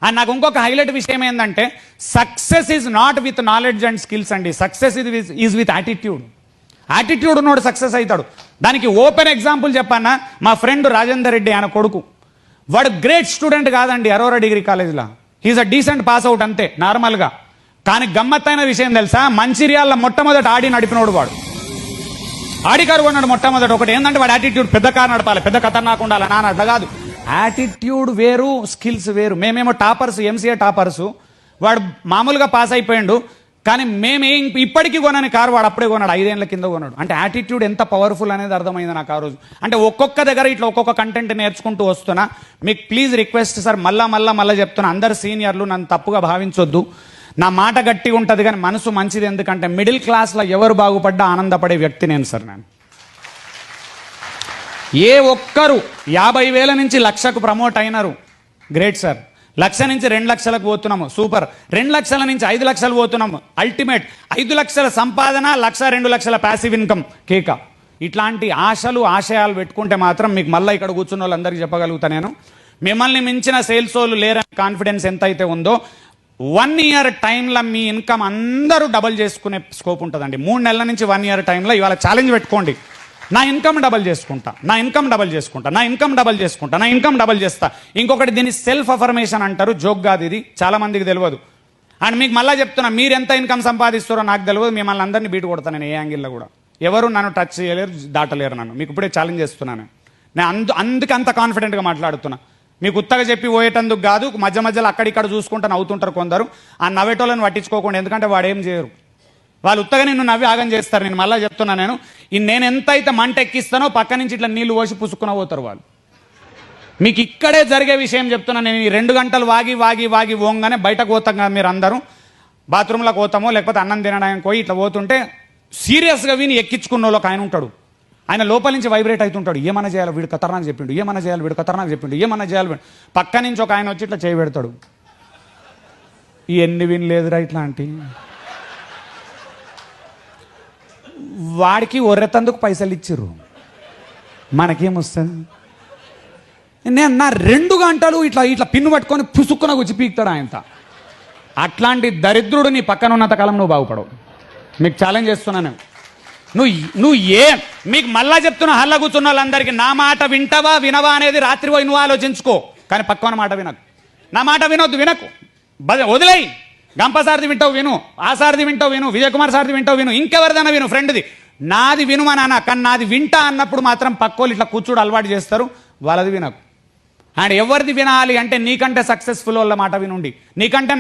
And నాకు ఇంకొక highlight విషయం ఏంటంటే success is not with knowledge and skills అండి, success is with attitude. Attitude ఉన్నోడు సక్సెస్ అవుతాడు. దానికి ఓపెన్ ఎగ్జాంపుల్ చెప్పన్నా, మా ఫ్రెండ్ రాజేందర్ రెడ్డి ఆయన కొడుకు, వాడు గ్రేట్ స్టూడెంట్ కాదండి అరోరా డిగ్రీ కాలేజ్లో, he's a decent pass out అంతే నార్మల్గా. కానీ గమ్మత్తైన విషయం తెలుసా, మంచిర్యాల మొట్టమొదటి ఆడి నడిపినోడు వాడు, ఆడి కారు కొన్నాడు మొట్టమొదటి. ఒకటి ఏంటంటే వాడు యాటిట్యూడ్, పెద్ద కారు నడపాలి, పెద్ద ఖతర్నాక్ ఉండాలి, నాన్న అట్లా కాదు. యాటిట్యూడ్ వేరు, స్కిల్స్ వేరు. మేమేమో టాపర్స్, ఎంసీఏ టాపర్స్, వాడు మామూలుగా పాస్ అయిపోయాడు. కానీ మేమేం ఇప్పటికీ కొనని కారు వాడు అప్పుడే కొన్నాడు, 5 ఏళ్ల కింద కొన్నాడు. అంటే యాటిట్యూడ్ ఎంత పవర్ఫుల్ అనేది అర్థమైంది నాకు ఆ రోజు. అంటే ఒక్కొక్క దగ్గర ఇట్లా ఒక్కొక్క కంటెంట్ నేర్చుకుంటూ వస్తున్నా. మీకు ప్లీజ్ రిక్వెస్ట్ సార్, మళ్ళా చెప్తున్నా, అందరు సీనియర్లు నన్ను తప్పుగా భావించొద్దు. నా మాట గట్టిగా ఉంటుంది కానీ మనసు మంచిది. ఎందుకంటే మిడిల్ క్లాస్లో ఎవరు బాగుపడ్డా ఆనందపడే వ్యక్తి నేను సార్. నేను ఏ ఒక్కరు 50,000 నుంచి 1,00,000కు ప్రమోట్ అయినారు, గ్రేట్ సార్. 1,00,000 నుంచి 2 లక్షలకు పోతున్నాము, సూపర్. 2 లక్షల నుంచి 5 లక్షలు పోతున్నాము, అల్టిమేట్. 5 లక్షల సంపాదన, 1,00,000 2 లక్షల ప్యాసివ్ ఇన్కమ్, కేక. ఇట్లాంటి ఆశలు ఆశయాలు పెట్టుకుంటే మాత్రం మీకు మళ్ళీ ఇక్కడ కూర్చున్న వాళ్ళందరికీ చెప్పగలుగుతా నేను, మిమ్మల్ని మించిన సేల్స్ వాళ్ళు లేరని కాన్ఫిడెన్స్ ఎంత అయితే ఉందో, 1 ఇయర్ టైంలో మీ ఇన్కమ్ అందరూ డబల్ చేసుకునే స్కోప్ ఉంటుందండి. 3 నెలల నుంచి 1 ఇయర్ టైంలో ఇవాళ ఛాలెంజ్ పెట్టుకోండి, నా ఇన్కమ్ డబల్ చేసుకుంటా, నా ఇన్కమ్ డబల్ చేసుకుంటా, నా ఇన్కమ్ డబల్ చేసుకుంటా, నా ఇన్కమ్ డబల్ చేస్తా. ఇంకొకటి దీన్ని సెల్ఫ్ అఫర్మేషన్ అంటారు, జోక్ కాదు ఇది, చాలా మందికి తెలియదు. అండ్ మీకు మళ్ళీ చెప్తున్నా, మీరు ఎంత ఇన్కమ్ సంపాదిస్తారో నాకు తెలియదు, మిమ్మల్ని అందరినీ బీట్ కొడతాను నేను ఏ యాంగిల్లో కూడా. ఎవరు నన్ను టచ్ చేయలేరు, దాటలేరు నన్ను. మీకు ఇప్పుడే ఛాలెంజ్ చేస్తున్నాను నేను, అందుకే అంత కాన్ఫిడెంట్గా మాట్లాడుతున్నా. మీకు ఉత్తగా చెప్పి పోయేటందుకు కాదు, మధ్యలో అక్కడిక్కడ చూసుకుంటూ నవ్వుతుంటారు కొందరు. ఆ నవ్వేటోళ్ళని పట్టించుకోకుండా, ఎందుకంటే వాడు ఏం చేయరు, వాళ్ళు ఉత్తగా నిన్ను నవ్వి ఆగం చేస్తారు. నేను మళ్ళీ చెప్తున్నా, నేను ఎంత అయితే మంట ఎక్కిస్తానో పక్క నుంచి ఇట్లా నీళ్లు పోసి పుసుకున పోతారు వాళ్ళు. మీకు ఇక్కడే జరిగే విషయం చెప్తున్నా నేను. ఈ 2 గంటలు వాగి పోగానే బయటకు పోతాం కదా మీరు అందరూ, బాత్రూంలోకి పోతామో లేకపోతే అన్నం తినడానికి పోయి ఇట్లా పోతుంటే సీరియస్గా విని ఎక్కించుకున్న వాళ్ళకి ఆయన ఉంటాడు, ఆయన లోపల నుంచి వైబ్రేట్ అవుతుంటాడు. ఏమన్నా చేయాలి వీడు ఖతర్నాక్ చెప్పిండు, ఏమన్నా చేయాలి వీడు ఖతర్నాక్ చెప్పిండు, ఏమన్నా చేయాలి. పక్క నుంచి ఒక ఆయన వచ్చి ఇట్లా చేయి పెడతాడు, ఎన్ని వినలేదురా ఇట్లాంటి. వాడికి ఒర్రెతందుకు పైసలు ఇచ్చిర్రు, మనకేమొస్తుంది. నేను నా 2 గంటలు ఇట్లా పిన్ను పట్టుకొని పుసుక్కున గుచ్చి పీకుతాడు ఆయనతో. అట్లాంటి దరిద్రుడు నీ పక్కన ఉన్నంత కాలం నువ్వు బాగుపడవు. మీకు ఛాలెంజ్ చేస్తున్నాను. నువ్వు మీకు మళ్ళా చెప్తున్నా, హల్లా కూర్చున్న వాళ్ళందరికీ, నా మాట వింటవా వినవా అనేది రాత్రి పోయి నువ్వు ఆలోచించుకో. కానీ పక్కన మాట వినకు, నా మాట వినొద్దు, వినకు, వదిలేయి. గంప సార్ది వింటావు విను, ఆ సార్ది వింటావు విను, విజయ్ కుమార్ సార్ది వింటావు విను, ఇంకెవరిదైనా విను, ఫ్రెండ్ది. నాది విను మా నాన్న. కానీ నాది వింటా అన్నప్పుడు మాత్రం పక్కోళ్ళు ఇట్లా కూర్చోడు అలవాటు చేస్తారు, వాళ్ళది వినకు. అండ్ ఎవరిది వినాలి అంటే నీకంటే సక్సెస్ఫుల్ వాళ్ళ మాట వినుండి, నీకంటే